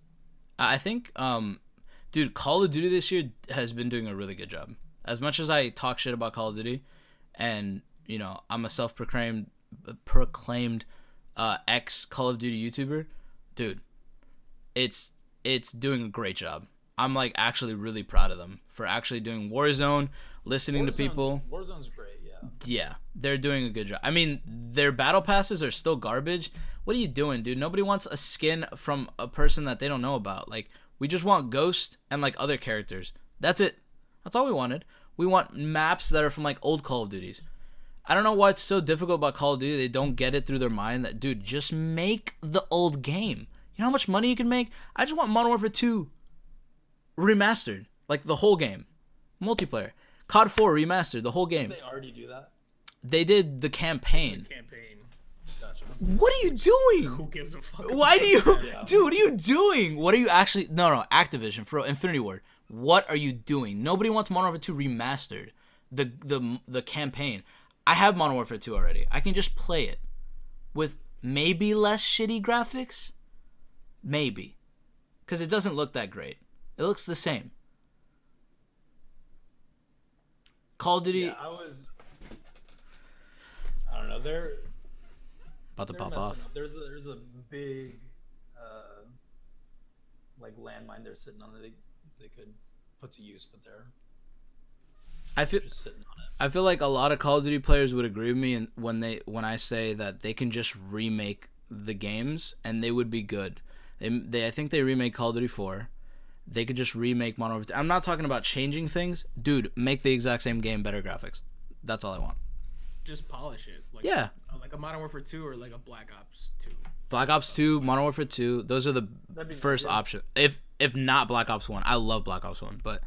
I think, dude, Call of Duty this year has been doing a really good job. As much as I talk shit about Call of Duty, and I'm a self-proclaimed ex Call of Duty YouTuber, dude, it's doing a great job. I'm like actually really proud of them for actually doing Warzone, listening to people. Warzone's great, yeah. Yeah, they're doing a good job. I mean, their battle passes are still garbage. What are you doing, dude? Nobody wants a skin from a person that they don't know about. Like, we just want Ghost and like other characters. That's it. That's all we wanted. We want maps that are from like old Call of Duties. I don't know why it's so difficult about Call of Duty. They don't get it through their mind that, dude, just make the old game. You know how much money you can make? I just want Modern Warfare 2 remastered. Like, the whole game. Multiplayer. COD 4 remastered. The whole game. Did they already do that? They did the campaign. Gotcha. What are you doing? Who gives a fuck? Why do you... Dude, what are you doing? What are you actually... No, Activision. For Infinity Ward. What are you doing? Nobody wants Modern Warfare 2 remastered. The campaign. I have Modern Warfare 2 already. I can just play it. With maybe less shitty graphics. Maybe. Because it doesn't look that great. It looks the same. Call of Duty... Yeah, I don't know. They're about to they're pop messing off. up. There's a big like landmine they're sitting on that they could put to use, but they're just sitting on it. I feel like a lot of Call of Duty players would agree with me and when I say that they can just remake the games and they would be good. I think they remake Call of Duty 4. They could just remake Modern Warfare 2. I'm not talking about changing things. Dude, make the exact same game, better graphics. That's all I want. Just polish it. Like, yeah. Like a Modern Warfare 2 or like a Black Ops 2. Black Ops 2, Modern Warfare 2, those are the first option. If not Black Ops 1. I love Black Ops 1, but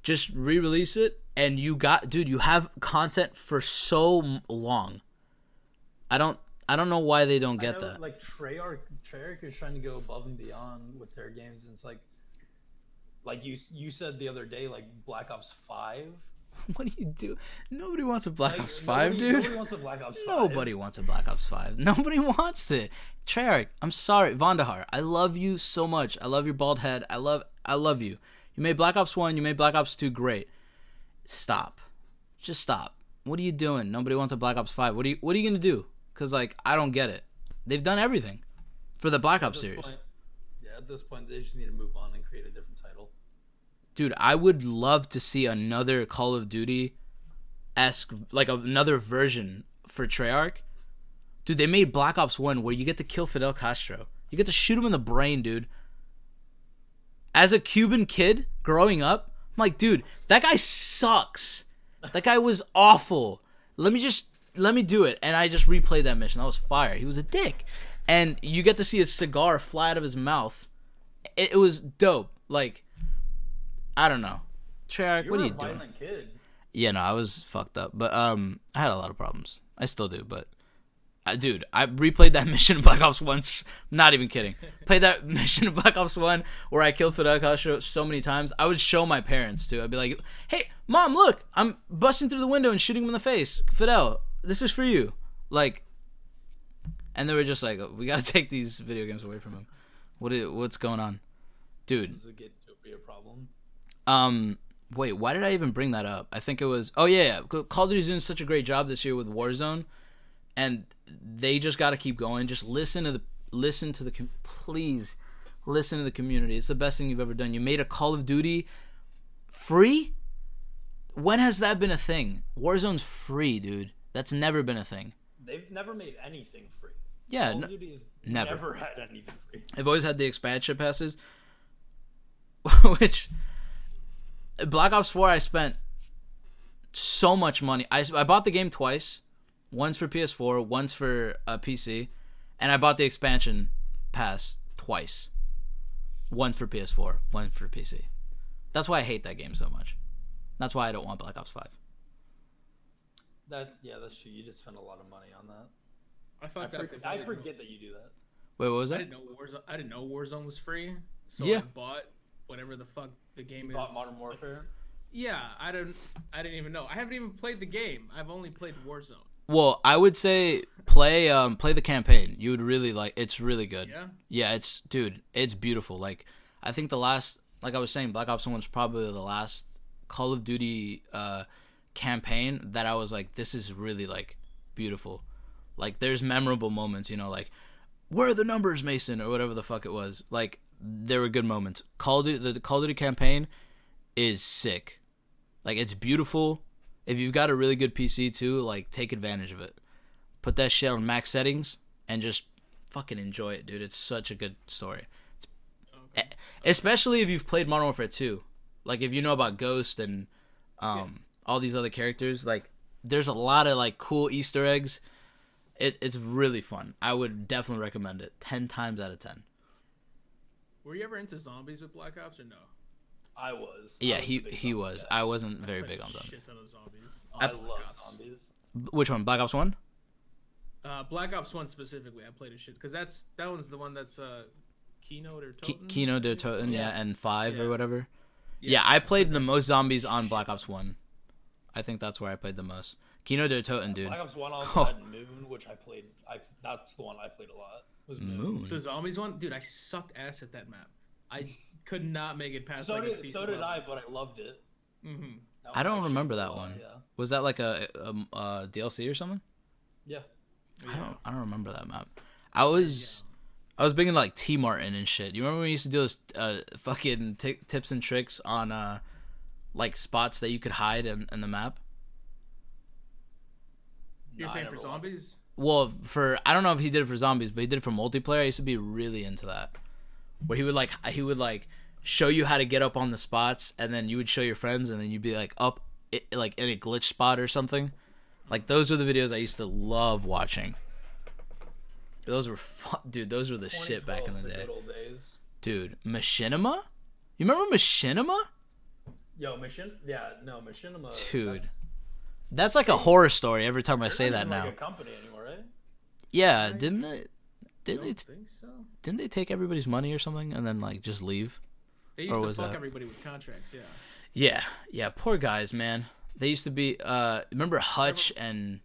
just re-release it and you have content for so long. I don't know why they don't get that. Like Treyarch is trying to go above and beyond with their games, and it's like you said the other day, like Black Ops 5. What do you do? Nobody wants a Black Ops 5, dude. Nobody wants a Black Ops 5. Nobody wants a Black Ops 5. Nobody wants it. Treyarch, I'm sorry. Vandahar, I love you so much. I love your bald head. I love you. You made Black Ops 1, you made Black Ops 2, great. Stop. Just stop. What are you doing? Nobody wants a Black Ops 5. What are you going to do? Because, like, I don't get it. They've done everything for the Black Ops series. At this point, they just need to move on and create a different title. Dude, I would love to see another Call of Duty-esque, like another version for Treyarch. Dude, they made Black Ops 1 where you get to kill Fidel Castro. You get to shoot him in the brain, dude. As a Cuban kid growing up, I'm like, dude, that guy sucks. That guy was awful. Let me do it. And I just replayed that mission. That was fire. He was a dick. And you get to see a cigar fly out of his mouth. It was dope. Like, I don't know. Treyarch, You what were are a you doing? violent kid. Yeah, no, I was fucked up, but I had a lot of problems. I still do, but dude, I replayed that mission in Black Ops 1. Not even kidding. Played that mission in Black Ops 1 where I killed Fidel Castro so many times. I would show my parents too. I'd be like, "Hey, mom, look! I'm busting through the window and shooting him in the face. Fidel, this is for you." Like, and they were just like, "We gotta take these video games away from him." What's going on, dude? This is to be a problem. Wait, why did I even bring that up? I think it was. Oh yeah. Call of Duty's doing such a great job this year with Warzone, and they just got to keep going. Just listen to the please listen to the community. It's the best thing you've ever done. You made a Call of Duty free. When has that been a thing? Warzone's free, dude. That's never been a thing. They've never made anything free. Yeah, Call of Duty has never had anything free. I've always had the expansion passes, which Black Ops 4 I spent so much money. I bought the game twice. Once for PS4, once for PC, and I bought the expansion pass twice. Once for PS4, one for PC. That's why I hate that game so much. That's why I don't want Black Ops 5. That's true. You just spend a lot of money on that. I forget that you do that. Wait, what was that? I didn't know Warzone was free, so Yeah. I bought whatever the fuck the game is. Bought Modern Warfare. Yeah, I didn't even know. I haven't even played the game. I've only played Warzone. Well, I would say play the campaign. You would really like. It's really good. Yeah. Yeah, it's beautiful. Like I think the last, like I was saying, Black Ops 1 was probably the last Call of Duty campaign that I was like, this is really like beautiful. Like there's memorable moments, like where are the numbers, Mason, or whatever the fuck it was. Like there were good moments. The Call of Duty campaign is sick. Like it's beautiful. If you've got a really good PC too, like take advantage of it. Put that shit on max settings and just fucking enjoy it, dude. It's such a good story. Especially if you've played Modern Warfare 2. Like if you know about Ghost and all these other characters, like there's a lot of like cool Easter eggs. It's really fun. I would definitely recommend it. 10 times out of 10. Were you ever into zombies with Black Ops or no? I was. Yeah, he was. I wasn't very big on zombies. Shit ton of zombies. I love zombies. Which one? Black Ops 1? Black Ops 1 specifically, I played a shit because that one's the one that's Keynote or Toten. Keynote or Toten, yeah, and 5 or whatever. Yeah, I played the most zombies on Black Ops 1. I think that's where I played the most. Keynote or Toten, dude. Black Ops 1 also had Moon, which I played. That's the one I played a lot. Was Moon. The zombies one, dude. I sucked ass at that map. I could not make it past. So like, did I, but I loved it. Mm-hmm. I don't remember that one. Yeah. Was that like a DLC or something? Yeah. I don't remember that map. I was big into like T Martin and shit. You remember when we used to do those fucking tips and tricks on like spots that you could hide in the map? You're saying for zombies? Well, I don't know if he did it for zombies, but he did it for multiplayer. I used to be really into that. Where he would show you how to get up on the spots, and then you would show your friends, and then you'd be like up like in a glitch spot or something. Like those were the videos I used to love watching. Those were dude. Those were the shit back in the day. Good old days. Dude, Machinima? You remember Machinima? Yo, Machinima. Dude, that's like a horror story every time I say that now. Like a company anymore, right? Yeah, didn't they? I don't think so. Didn't they take everybody's money or something and then like just leave? They used to fuck everybody with contracts, yeah. Yeah, poor guys, man. They used to be remember Hutch and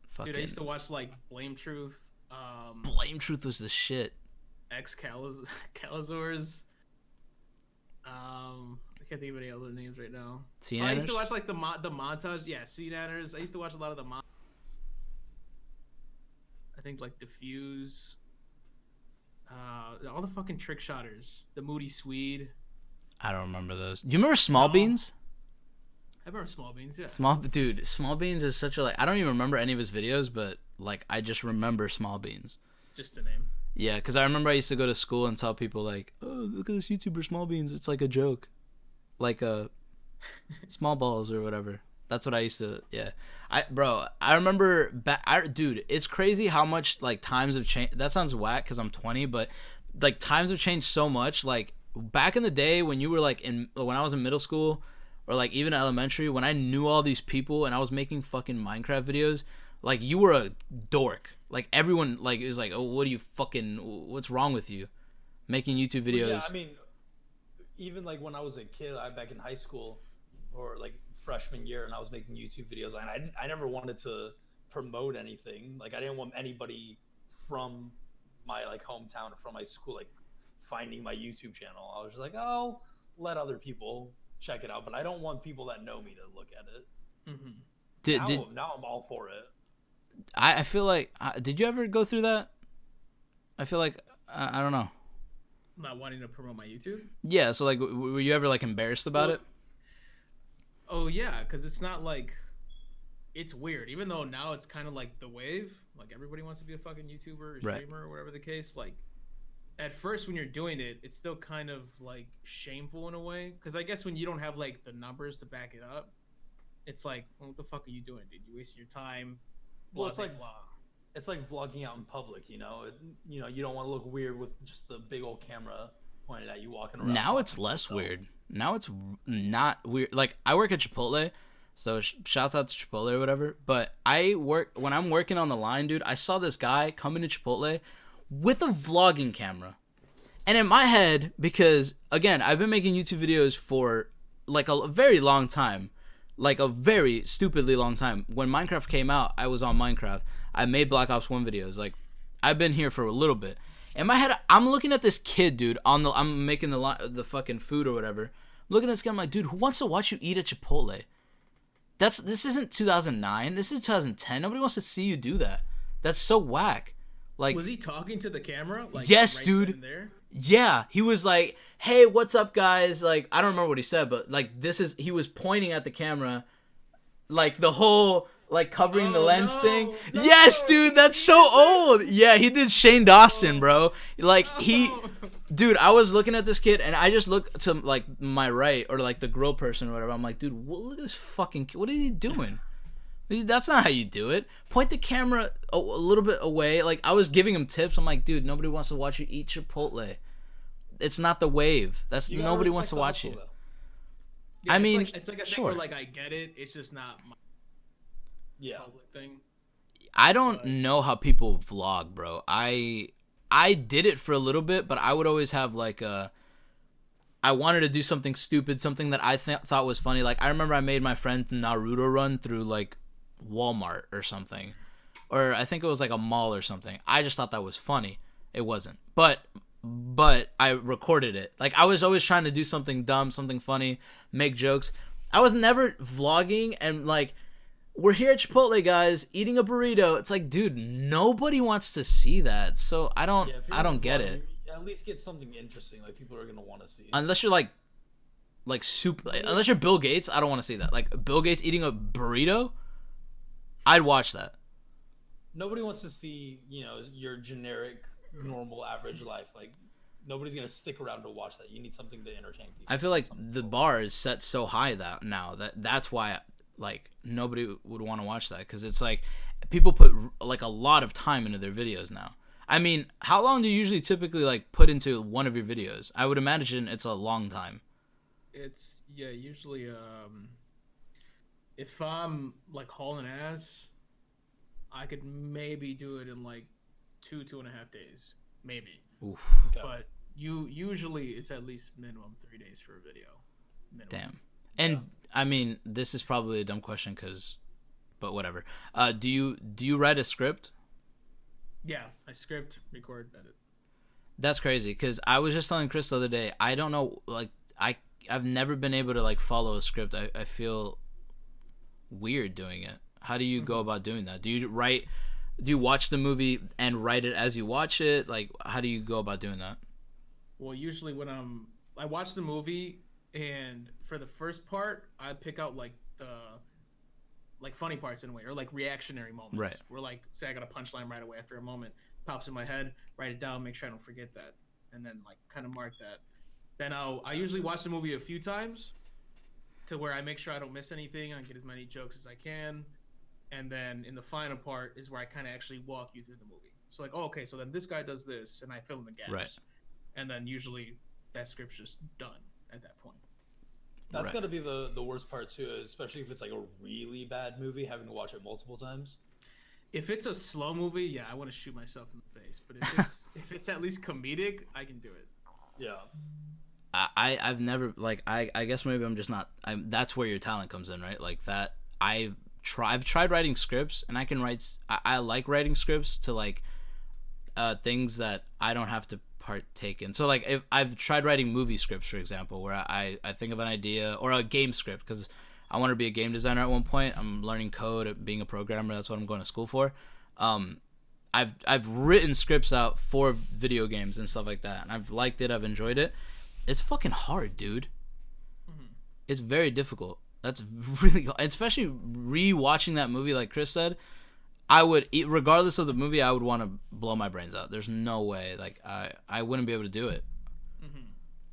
fucking Dude, I used to watch like Blame Truth. Blame Truth was the shit. Calazors. I can't think of any other names right now. I used to watch like the montage. Yeah, Sea Nanners. I used to watch a lot of the I think like Diffuse. All the fucking trick shotters. The Moody Swede. I don't remember those. Do you remember Small Beans? I remember Small Beans, yeah. Small Beans is such a I don't even remember any of his videos, but like I just remember Small Beans. Just the name. Yeah, because I remember I used to go to school and tell people like, oh, look at this YouTuber Small Beans. It's like a joke. Like small balls or whatever. That's what I used to, yeah. I remember, dude, it's crazy how much, like, times have changed. That sounds whack because I'm 20, but, like, times have changed so much. Like, back in the day when you were like when I was in middle school or like even elementary, when I knew all these people and I was making fucking Minecraft videos, like you were a dork. Like everyone like is like, oh, what's wrong with you, making YouTube videos? Well, yeah, I mean, even like when I was a kid, back in high school or like freshman year, and I was making YouTube videos, and I never wanted to promote anything. Like I didn't want anybody from my like hometown or from my school like finding my YouTube channel. I was just like, oh, let other people check it out, but I don't want people that know me to look at it. Now I'm all for it. I feel like did you ever go through that? I feel like I don't know. Not wanting to promote my YouTube. Yeah, so like, were you ever like embarrassed about it? Oh yeah, because it's not like, it's weird. Even though now it's kind of like the wave, like everybody wants to be a fucking YouTuber or streamer or whatever the case. Like, at first when you're doing it, it's still kind of like shameful in a way. Because I guess when you don't have like the numbers to back it up, it's like, well, what the fuck are you doing, dude? You wasting your time. Well, it's like it's like vlogging out in public, you know. You don't want to look weird with just the big old camera pointed at you walking around. Now it's less weird. Now it's not weird. Like I work at Chipotle, so shouts out to Chipotle or whatever. But when I'm working on the line, dude. I saw this guy come into Chipotle with a vlogging camera, and in my head, because again, I've been making YouTube videos for like a very long time. Like a very stupidly long time. When Minecraft came out, I was on Minecraft. I made Black Ops 1 videos. Like, I've been here for a little bit. In my head, I'm looking at this kid, dude. I'm making the fucking food or whatever. I'm looking at this guy. I'm like, dude, who wants to watch you eat at Chipotle? This isn't 2009. This is 2010. Nobody wants to see you do that. That's so whack. Like, was he talking to the camera? Like, yes, right dude. Yeah, he was like, hey, what's up, guys? Like, I don't remember what he said, but like, he was pointing at the camera, like the whole, like covering the lens thing. No, yes, dude, that's so old. Yeah, he did Shane Dawson, bro. Like, dude, I was looking at this kid, and I just looked to like my right, or like the grill person or whatever. I'm like, dude, look at this fucking kid. What is he doing? That's not how you do it. Point the camera a little bit away. Like, I was giving him tips. I'm like, dude, nobody wants to watch you eat Chipotle. It's not the wave. Nobody wants to watch you. Yeah, I mean, it's like a thing where like I get it. It's just not my public thing. I don't know how people vlog, bro. I did it for a little bit, but I would always have like I wanted to do something stupid, something that I thought was funny. Like, I remember I made my friend Naruto run through like Walmart or something, or I think it was like a mall or something. I just thought that was funny. It wasn't, but I recorded it. Like, I was always trying to do something dumb, something funny, make jokes. I was never vlogging and like, we're here at Chipotle, guys, eating a burrito. It's like, dude, nobody wants to see that. So I don't get it. At least get something interesting, like people are gonna want to see. Unless you're like super, unless you're Bill Gates, I don't want to see that. Like Bill Gates eating a burrito, I'd watch that. Nobody wants to see, your generic, normal, average life. Like, nobody's gonna stick around to watch that. You need something to entertain people. I feel like the bar is set so high that's why like nobody would want to watch that, because it's like people put like a lot of time into their videos now. I mean, how long do you usually typically like put into one of your videos? I would imagine it's a long time. It's usually if I'm like hauling ass, I could maybe do it in like 2.5 days, maybe. Oof. Okay. But usually it's at least minimum 3 days for a video. Minimum. Damn. And I mean, this is probably a dumb question, but whatever. Do you write a script? Yeah, I script, record, edit. That's crazy, because I was just telling Chris the other day, I don't know, like, I've never been able to, like, follow a script. I feel weird doing it. How do you go about doing that? Do you watch the movie and write it as you watch it? Like, how do you go about doing that? Well, usually when I watch the movie, and for the first part, I pick out, like, the funny parts in a way, or like reactionary moments. Right. Where like, say I got a punchline right away after a moment, pops in my head, write it down, make sure I don't forget that, and then like kind of mark that. Then I usually watch the movie a few times to where I make sure I don't miss anything, I get as many jokes as I can, and then in the final part is where I kind of actually walk you through the movie. So like, oh, okay, so then this guy does this, and I fill in the gaps. Right. And then usually that script's just done at that point. That's Right. got to be the worst part too, especially if it's like a really bad movie, having to watch it multiple times. If it's a slow movie, yeah, I want to shoot myself in the face. But if it's at least comedic, I can do it. Yeah. I've never like I guess maybe I'm just not that's where your talent comes in, right? Like that I've tried writing scripts, and I can write I like writing scripts to like things that I don't have to partake in. So like if I've tried writing movie scripts, for example, where I think of an idea, or a game script, because I want to be a game designer at one point. I'm learning code, being a programmer. That's what I'm going to school for. I've written scripts out for video games and stuff like that, and I've liked it. I've enjoyed it. It's fucking hard, dude. Mm-hmm. It's very difficult. That's really, especially re-watching that movie, like Chris said. I would, regardless of the movie, I would want to blow my brains out. There's no way, like I wouldn't be able to do it. Mm-hmm.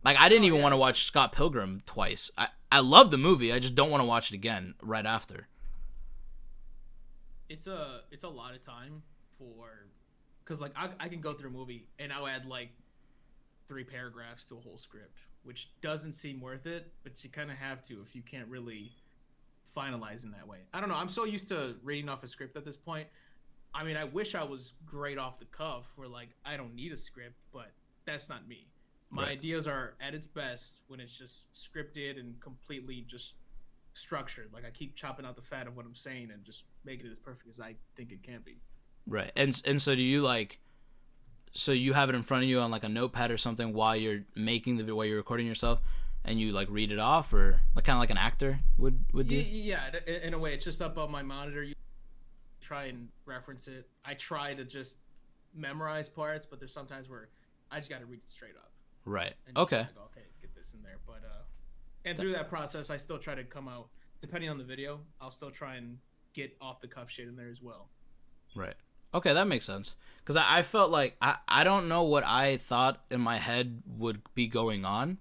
Like I didn't even want to watch Scott Pilgrim twice. I love the movie. I just don't want to watch it again right after. It's a lot of time for, because like I can go through a movie and I'll add like 3 paragraphs to a whole script, which doesn't seem worth it, but you kind of have to if you can't really finalize in that way. I don't know. I'm so used to reading off a script at this point. I mean, I wish I was great off the cuff, where like I don't need a script, but that's not me. My ideas are at its best when it's just scripted and completely just structured. Like I keep chopping out the fat of what I'm saying and just making it as perfect as I think it can be. Right. And so do you like? So you have it in front of you on like a notepad or something while you're making the video, while you're recording yourself, and you like read it off, or like kind of like an actor would do? Yeah, in a way, it's just up on my monitor. You try and reference it. I try to just memorize parts, but there's sometimes where I just got to read it straight up. Right. And Okay. Go, okay, get this in there. But and through that process, I still try to come out, depending on the video, I'll still try and get off the cuff shit in there as well. Right. Okay, that makes sense. Because I felt like I don't know what I thought in my head would be going on,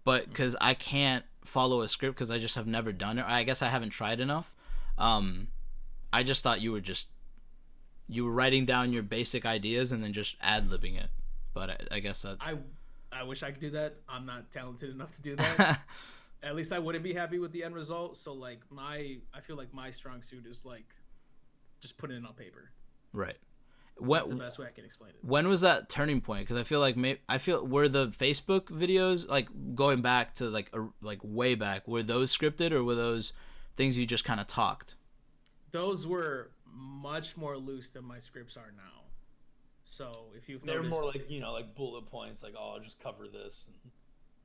but because I can't follow a script because I just have never done it. I guess I haven't tried enough. I just thought you were writing down your basic ideas and then just ad-libbing it. But I guess that... I wish I could do that. I'm not talented enough to do that. At least I wouldn't be happy with the end result. So like I feel like my strong suit is like just putting it on paper. Right. That's the best way I can explain it. When was that turning point? Because I feel like were the Facebook videos, like going back to like way back, were those scripted, or were those things you just kind of talked? Those were much more loose than my scripts are now. So if you've they're noticed, more like, you know, like bullet points, like, oh, I'll just cover this.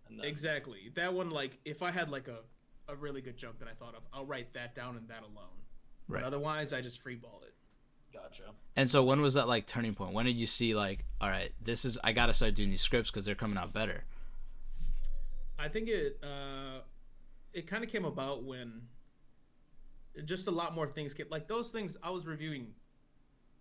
And then... Exactly. That one, like if I had like a really good joke that I thought of, I'll write that down and that alone. Right. But otherwise, I just freeball it. Gotcha. And so when was that like turning point? When did you see like, all right, I gotta start doing these scripts because they're coming out better? I think it kind of came about when just a lot more things get, like those things I was reviewing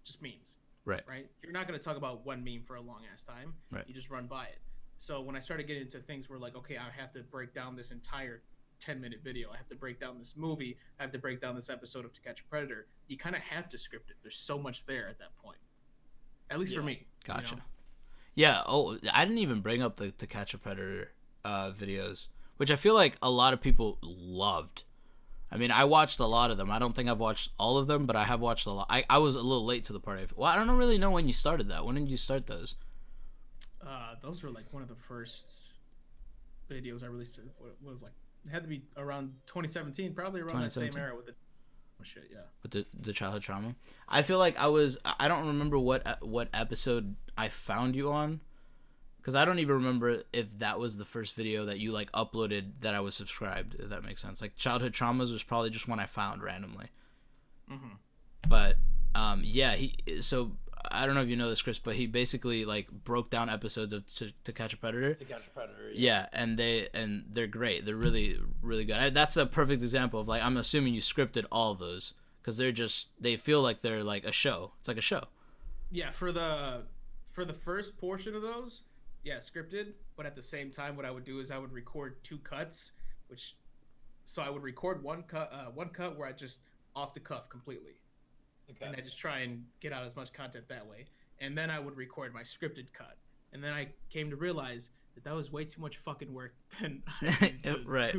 just memes. Right. You're not going to talk about one meme for a long ass time. Right. You just run by it. So when I started getting into things where like, okay, I have to break down this entire 10-minute video. I have to break down this movie. I have to break down this episode of To Catch a Predator. You kind of have to script it. There's so much there at that point. At least for me. Gotcha. You know? Yeah. Oh, I didn't even bring up the To Catch a Predator videos, which I feel like a lot of people loved. I mean, I watched a lot of them. I don't think I've watched all of them, but I have watched a lot. I was a little late to the party. Well, I don't really know when you started that. When did you start those? Those were like one of the first videos I released. What was like? It had to be around 2017, probably around that same era with the shit. Yeah. With the childhood trauma. I feel like I don't remember what episode I found you on. Because I don't even remember if that was the first video that you like uploaded that I was subscribed, if that makes sense. Like Childhood Traumas was probably just one I found randomly. Mm-hmm. But yeah, so I don't know if you know this, Chris, but he basically like broke down episodes of To Catch a Predator. To Catch a Predator. Yeah, and they're great. They're really, really good. That's a perfect example of like, I'm assuming you scripted all of those because they feel like they're like a show. It's like a show. Yeah, for the first portion of those. Yeah, scripted, but at the same time, what I would do is I would record 2 cuts, so I would record one cut where I just off the cuff completely, and I just try and get out as much content that way, and then I would record my scripted cut, and then I came to realize that was way too much fucking work. And I right.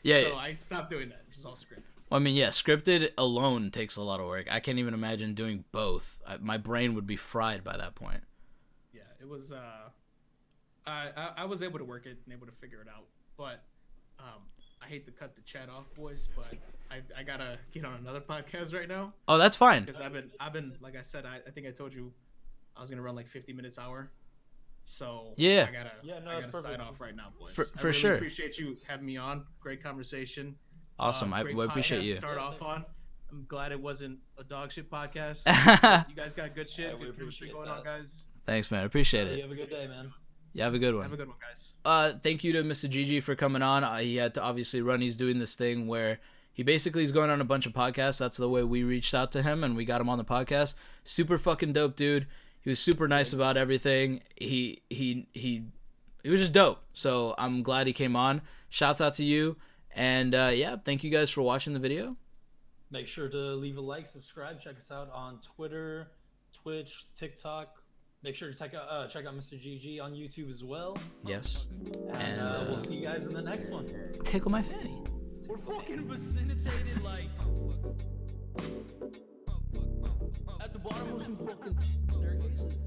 Yeah. So I stopped doing that. It's all scripted. Well, I mean, yeah, scripted alone takes a lot of work. I can't even imagine doing both. My brain would be fried by that point. Yeah, it was. I was able to work it and able to figure it out, but I hate to cut the chat off, boys, but I gotta get on another podcast right now. Oh, that's fine. Because I've been like I said, I think I told you I was gonna run like 50 minutes hour. So yeah, I gotta sign off right now, boys. For I really sure. Appreciate you having me on. Great conversation. Awesome. I appreciate you. To start off on. I'm glad it wasn't a dog shit podcast. You guys got good shit. Good chemistry going on, guys. Thanks, man. I appreciate it. You have a good day, man. Yeah, have a good one. Have a good one, guys. Thank you to MistaGG for coming on. He had to obviously run. He's doing this thing where he basically is going on a bunch of podcasts. That's the way we reached out to him, and we got him on the podcast. Super fucking dope, dude. He was super nice about everything. He was just dope. So I'm glad he came on. Shouts out to you. And yeah, thank you guys for watching the video. Make sure to leave a like, subscribe, check us out on Twitter, Twitch, TikTok. Make sure to check out MistaGG on YouTube as well. Yes. And we'll see you guys in the next one. Tickle my fanny. We're fucking vicinitated like at the bottom of some fucking staircases.